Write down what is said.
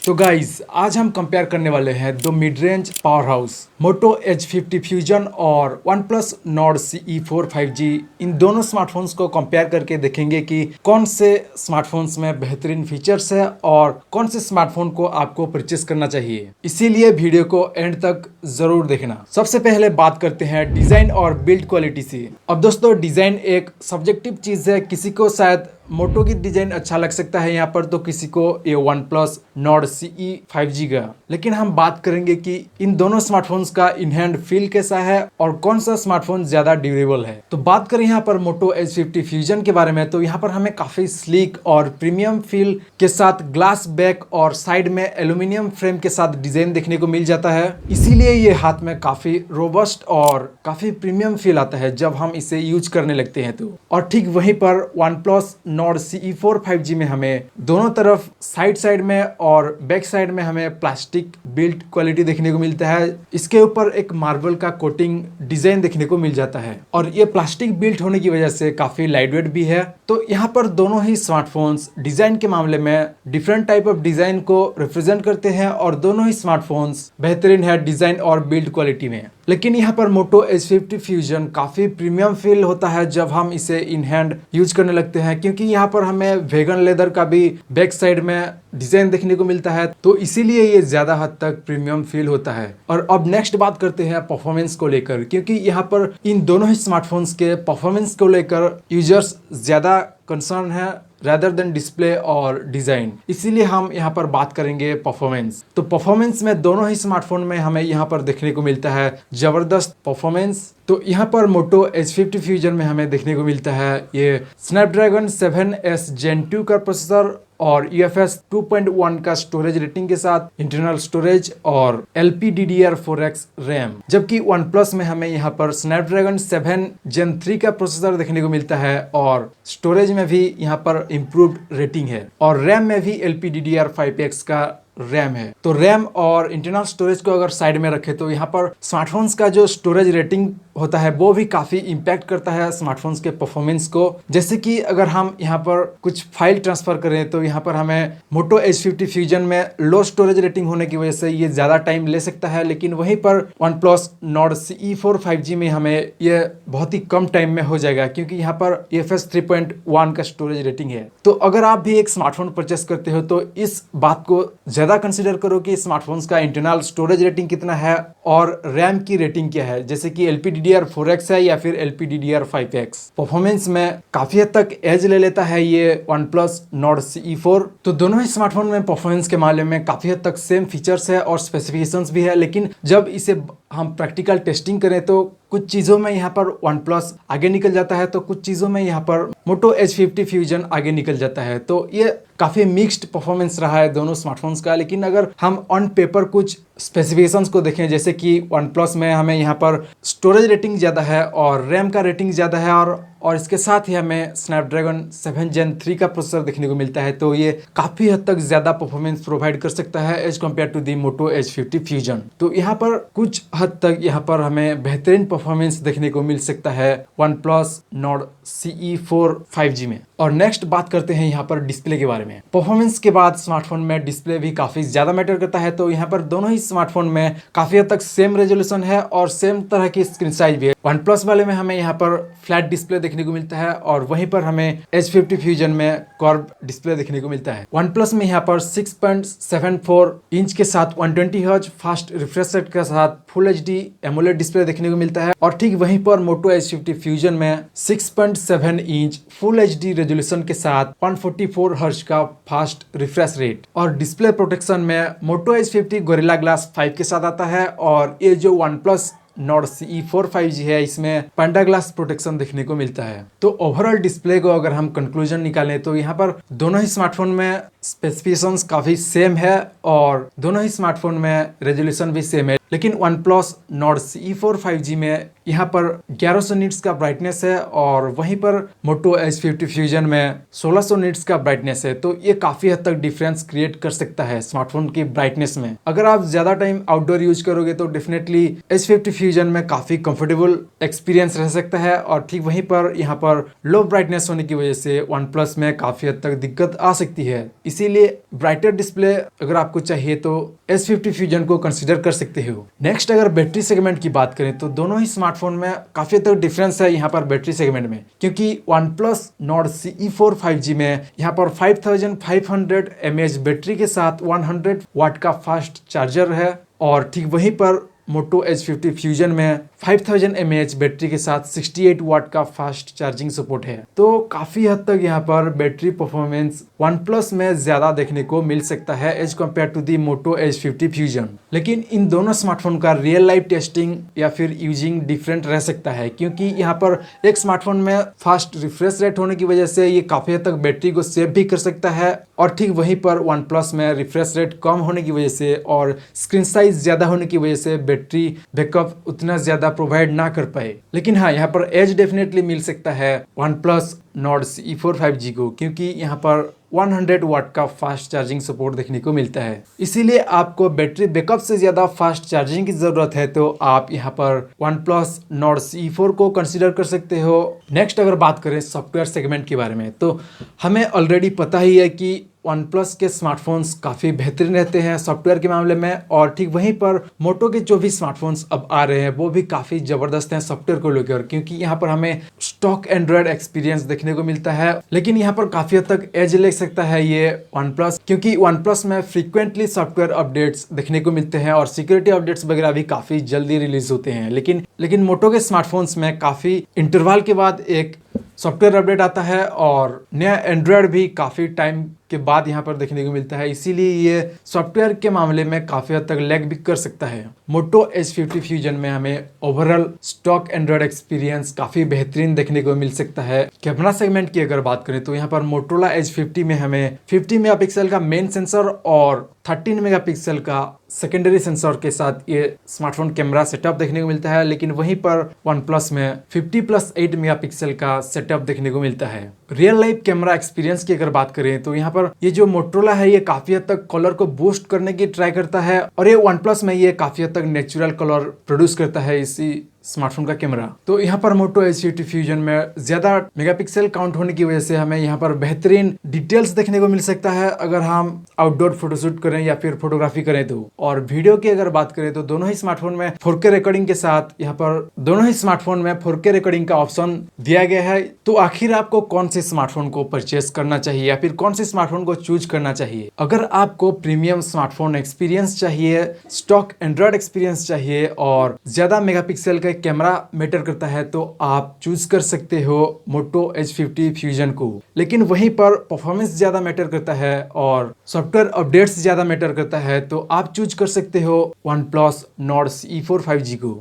तो गाइज आज हम कंपेयर करने वाले हैं दो मिड रेंज पावर हाउस मोटो H50 फ्यूजन और OnePlus Nord CE4 5G। इन दोनों स्मार्टफोन्स को कंपेयर करके देखेंगे कि कौन से स्मार्टफोन्स में बेहतरीन फीचर्स है और कौन से स्मार्टफोन को आपको परचेस करना चाहिए। इसीलिए वीडियो को एंड तक जरूर देखना। सबसे पहले बात करते हैं डिजाइन और बिल्ड क्वालिटी से। अब दोस्तों डिजाइन एक सब्जेक्टिव चीज है, किसी को शायद मोटो की डिजाइन अच्छा लग सकता है यहाँ पर, तो किसी को ये OnePlus Nord CE 5G का। लेकिन हम बात करेंगे कि इन दोनों स्मार्टफोन्स का इन हैंड फील कैसा है और कौन सा स्मार्टफोन ज्यादा ड्यूरेबल है। तो बात करें यहाँ पर मोटो H50 फ्यूजन के बारे में, तो यहाँ पर हमें काफी स्लीक और प्रीमियम फील के साथ ग्लास बैक और साइड में एल्यूमिनियम फ्रेम के साथ डिजाइन देखने को मिल जाता है। इसीलिए ये हाथ में काफी रोबस्ट और काफी प्रीमियम फील आता है जब हम इसे यूज करने लगते हैं तो। और ठीक वहीं पर OnePlus Nord CE4 5G में हमें दोनों तरफ साइड में और बैक साइड में हमें प्लास्टिक बिल्ड क्वालिटी देखने को मिलता है। इसके ऊपर एक मार्बल का कोटिंग डिजाइन देखने को मिल जाता है और ये प्लास्टिक बिल्ड होने की वजह से काफी लाइटवेट भी है। तो यहाँ पर दोनों ही स्मार्टफोन्स डिजाइन के मामले में डिफरेंट टाइप ऑफ डिजाइन को रिप्रेजेंट करते हैं और दोनों ही स्मार्टफोन्स बेहतरीन है डिजाइन और बिल्ड क्वालिटी में। लेकिन यहाँ पर मोटो H50 फ्यूजन काफी प्रीमियम फील होता है जब हम इसे इन हैंड यूज करने लगते हैं, क्योंकि यहाँ पर हमें वेगन लेदर का भी बैक साइड में डिजाइन देखने को मिलता है, तो इसीलिए ये ज्यादा हद तक प्रीमियम फील होता है। और अब नेक्स्ट बात करते हैं परफॉर्मेंस को लेकर, क्योंकि यहाँ पर इन दोनों ही स्मार्टफोन्स के परफॉर्मेंस को लेकर यूजर्स ज्यादा कंसर्न है rather than डिस्प्ले और डिजाइन। इसीलिए हम यहाँ पर बात करेंगे परफॉर्मेंस। तो परफॉर्मेंस में दोनों ही स्मार्टफोन में हमें यहाँ पर देखने को मिलता है जबरदस्त परफॉर्मेंस। तो यहाँ पर मोटो H50 फ्यूजन में हमें देखने को मिलता है ये स्नैपड्रैगन 7S Gen 2 का प्रोसेसर और UFS 2.1 का स्टोरेज रेटिंग के साथ इंटरनल स्टोरेज और LPDDR4X रैम। जबकि OnePlus में हमें यहाँ पर स्नैपड्रैगन 7 Gen 3 का प्रोसेसर देखने को मिलता है और स्टोरेज में भी यहाँ पर इम्प्रूव्ड रेटिंग है और रैम में भी LPDDR5X का रैम है। तो रैम और इंटरनल स्टोरेज को अगर साइड में रखें तो यहाँ पर स्मार्टफोन्स का जो स्टोरेज रेटिंग होता है वो भी काफी इम्पैक्ट करता है स्मार्टफोन्स के परफॉर्मेंस को। जैसे कि अगर हम यहाँ पर कुछ फाइल ट्रांसफर करें तो यहाँ पर हमें मोटो H50 फ्यूजन में लो स्टोरेज रेटिंग होने की वजह से ये ज्यादा टाइम ले सकता है, लेकिन वहीं पर OnePlus Nord CE4 5G में हमें ये बहुत ही कम टाइम में हो जाएगा, क्योंकि यहाँ पर UFS 3.1 का स्टोरेज रेटिंग है। तो अगर आप भी एक स्मार्टफोन परचेस करते हो तो इस बात को ज्यादा कंसीडर करो कि स्मार्टफोन्स का इंटरनल स्टोरेज रेटिंग कितना है और रैम की रेटिंग क्या है, जैसे कि LPDDR4X है या फिर LPDDR5X। परफॉर्मेंस में काफी हद तक एज ले लेता है ये OnePlus Nord CE4। तो दोनों ही स्मार्टफोन में परफॉर्मेंस के मामले में काफी हद तक सेम फीचर्स है और स्पेसिफिकेशंस भी है, लेकिन जब इसे हम प्रैक्टिकल टेस्टिंग करें तो कुछ चीजों में यहाँ पर OnePlus आगे निकल जाता है, तो कुछ चीजों में यहाँ पर मोटो H50 फ्यूजन आगे निकल जाता है। तो ये काफी मिक्स्ड परफॉर्मेंस रहा है दोनों स्मार्टफोन्स का। लेकिन अगर हम ऑन पेपर कुछ स्पेसिफिकेशंस को देखें, जैसे कि OnePlus में हमें यहाँ पर स्टोरेज रेटिंग ज़्यादा है और रैम का रेटिंग ज़्यादा है और इसके साथ ही हमें स्नैपड्रैगन 7 Gen 3 का प्रोसेसर देखने को मिलता है, तो ये काफ़ी हद तक ज़्यादा परफॉर्मेंस प्रोवाइड कर सकता है as compare to the Moto H50 fusion. तो यहाँ पर कुछ हद तक यहाँ पर हमें बेहतरीन परफॉर्मेंस देखने को मिल सकता है OnePlus Nord CE4 5G में। और नेक्स्ट बात करते हैं यहाँ पर डिस्प्ले के बारे में। परफॉर्मेंस के बाद स्मार्टफोन में डिस्प्ले भी काफी ज्यादा मैटर करता है, तो यहाँ पर दोनों ही स्मार्टफोन में काफी हद तक सेम रेजोल्यूशन है और सेम तरह की स्क्रीन साइज भी है। OnePlus वाले में हमें यहाँ पर फ्लैट डिस्प्ले देखने को मिलता है और वहीं पर हमें H50 फ्यूजन में कर्व डिस्प्ले देखने को मिलता है। OnePlus में यहाँ पर 6.74 इंच के साथ 120 हर्ट्ज फास्ट रिफ्रेश रेट के साथ फुल HD एमोलेड डिस्प्ले देखने को मिलता है और ठीक वहीं पर मोटो H50 फ्यूजन में 6.7 इंच फुल HD रेजोल्यूशन के साथ 144 हर्ट्ज का फास्ट रिफ्रेश रेट। और डिस्प्ले प्रोटेक्शन में मोटो H50 गोरिल्ला ग्लास 5 के साथ आता है और ये जो OnePlus Nord CE4 5G है इसमें पैंडा ग्लास प्रोटेक्शन देखने को मिलता है। तो ओवरऑल डिस्प्ले को अगर हम कंक्लूजन निकालें तो यहाँ पर दोनों ही स्मार्टफोन में स्पेसिफिकेशंस काफी सेम है और दोनों ही स्मार्टफोन में रेजोल्यूशन भी सेम है, लेकिन OnePlus Nord CE4 5G में यहाँ पर 1100 निट्स का ब्राइटनेस है और वहीं पर मोटो H50 फ्यूजन में 1600 निट्स का ब्राइटनेस है। तो ये काफी हद तक डिफरेंस क्रिएट कर सकता है स्मार्टफोन की ब्राइटनेस में। अगर आप ज्यादा टाइम आउटडोर यूज करोगे तो डेफिनेटली H50 फ्यूजन में काफी कंफर्टेबल एक्सपीरियंस रह सकता है और ठीक वहीं पर यहाँ पर लो ब्राइटनेस होने की वजह से OnePlus में काफी हद तक दिक्कत आ सकती है। इसीलिए ब्राइटर डिस्प्ले अगर आपको चाहिए तो S50 फ्यूजन को कंसीडर कर सकते हो। नेक्स्ट अगर बैटरी सेगमेंट की बात करें तो दोनों ही स्मार्टफोन में काफी हद तक डिफरेंस है यहाँ पर बैटरी सेगमेंट में, क्योंकि OnePlus Nord CE4 5G में यहाँ पर 5500 mAh बैटरी के साथ 100 वाट का फास्ट चार्जर है, और ठीक वहीं पर Moto H50 फ्यूजन में 5000 mAh बैटरी के साथ 68 वाट का फास्ट चार्जिंग सपोर्ट है। तो काफी हद तक यहाँ पर बैटरी परफॉर्मेंस OnePlus में ज्यादा देखने को मिल सकता है as compare to the Moto H50 fusion. लेकिन इन दोनों स्मार्टफोन का रियल लाइफ टेस्टिंग या फिर यूजिंग डिफरेंट रह सकता है, क्योंकि यहाँ पर एक स्मार्टफोन में फास्ट रिफ्रेश रेट होने की वजह से ये काफी हद तक बैटरी को सेव भी कर सकता है, और ठीक वहीं पर OnePlus में रिफ्रेश रेट कम होने की वजह से और स्क्रीन साइज ज्यादा होने की वजह से बैटरी बैकअप उतना ज्यादा प्रोवाइड ना कर पाए। लेकिन हाँ, यहाँ पर एज डेफिनेटली मिल सकता है OnePlus Nord CE4 5G को, क्योंकि यहाँ पर 100 वाट का फास्ट चार्जिंग सपोर्ट देखने को मिलता है। इसीलिए आपको बैटरी बैकअप से ज्यादा फास्ट चार्जिंग की जरूरत है तो आप यहाँ पर OnePlus Nord CE4 को कंसीडर कर सकते हो। नेक्स्ट अगर बात करें सॉफ्टवेयर सेगमेंट के बारे में, तो हमें ऑलरेडी पता ही है कि OnePlus के स्मार्टफोन्स काफ़ी बेहतरीन रहते हैं सॉफ्टवेयर के मामले में, और ठीक वहीं पर मोटो के जो भी स्मार्टफोन्स अब आ रहे हैं वो भी काफ़ी ज़बरदस्त हैं सॉफ्टवेयर को लेकर, क्योंकि यहाँ पर हमें स्टॉक एंड्रॉयड एक्सपीरियंस देखने को मिलता है। लेकिन यहाँ पर काफ़ी हद तक एज ले सकता है ये OnePlus, क्योंकि OnePlus में फ्रीक्वेंटली सॉफ्टवेयर अपडेट्स देखने को मिलते हैं और सिक्योरिटी अपडेट्स वगैरह भी काफ़ी जल्दी रिलीज होते हैं। लेकिन मोटो के स्मार्टफोन्स में काफ़ी इंटरवल के बाद एक सॉफ्टवेयर अपडेट आता है, और नया एंड्रॉयड भी काफ़ी टाइम के बाद यहाँ पर देखने को मिलता है। इसीलिए ये सॉफ्टवेयर के मामले में काफ़ी हद तक लैग भी कर सकता है। Moto H50 फ्यूजन में हमें ओवरऑल स्टॉक एंड्रॉयड एक्सपीरियंस काफ़ी बेहतरीन देखने को मिल सकता है। कैमरा सेगमेंट की अगर बात करें तो यहाँ पर Motorola H50 में हमें 50 मेगापिक्सल का मेन सेंसर और 13 मेगापिक्सल का सेकेंडरी सेंसर के साथ ये स्मार्टफोन कैमरा सेटअप देखने को मिलता है। लेकिन वहीं पर OnePlus में 50+8 मेगापिक्सल का सेटअप देखने को मिलता है। रियल लाइफ कैमरा एक्सपीरियंस की अगर बात करें तो यहाँ पर ये जो Motorola है ये काफी हद तक कलर को बूस्ट करने की ट्राई करता है, और ये OnePlus में ये काफी हद तक नेचुरल कलर प्रोड्यूस करता है इसी स्मार्टफोन का कैमरा। तो यहाँ पर Moto H50 फ्यूजन में ज्यादा मेगापिक्सल काउंट होने की वजह से हमें यहाँ पर बेहतरीन डिटेल्स देखने को मिल सकता है अगर हम आउटडोर फोटोशूट करें या फिर फोटोग्राफी करें तो। और वीडियो की अगर बात करें तो दोनों ही स्मार्टफोन में 4K रिकॉर्डिंग के साथ यहाँ पर दोनों ही स्मार्टफोन में 4K रिकॉर्डिंग का ऑप्शन दिया गया है। तो आखिर आपको कौन से स्मार्टफोन को परचेस करना चाहिए या फिर कौन से स्मार्टफोन को चूज करना चाहिए? अगर आपको प्रीमियम स्मार्टफोन एक्सपीरियंस चाहिए, स्टॉक एंड्रॉयड एक्सपीरियंस चाहिए और ज्यादा मेगापिक्सल का कैमरा मैटर करता है तो आप चूज कर सकते हो Moto H50 फ्यूजन को। लेकिन वहीं पर परफॉर्मेंस ज्यादा मैटर करता है और सॉफ्टवेयर अपडेट्स ज्यादा मैटर करता है तो आप चूज कर सकते हो OnePlus Nord CE4 5G को।